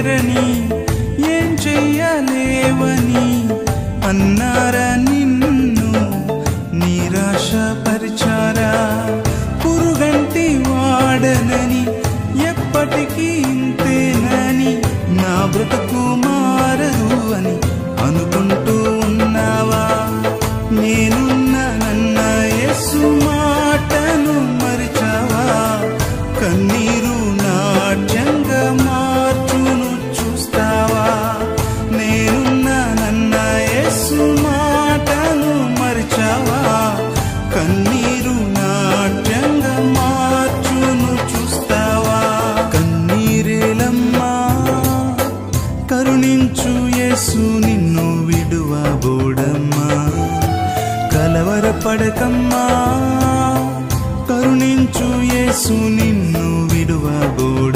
లేరని ఏం చెయ్యలేవని అన్నారా నిన్ను నిరాశపరిచారా పురుగంటి వాడనని ఎప్పటికీ ఇంతేనని నా బ్రతుకు మారదు అని అనుకుంటూ ఉన్నావా నేనున్నానన్న యేసు మాటను మరిచావా కన్నీరు నాట్యంగా మార్చును చూస్తావా నేనున్నానన్న యేసు మాటను మరిచావా కన్నీరు నాట్యంగా మార్చును చూస్తావా కన్నీరేలమ్మా కరుణించు యేసు నిన్ను విడువబోడమ్మా కలవరపడకమ్మా కరుణించు యేసు నిన్ను విడువబోడు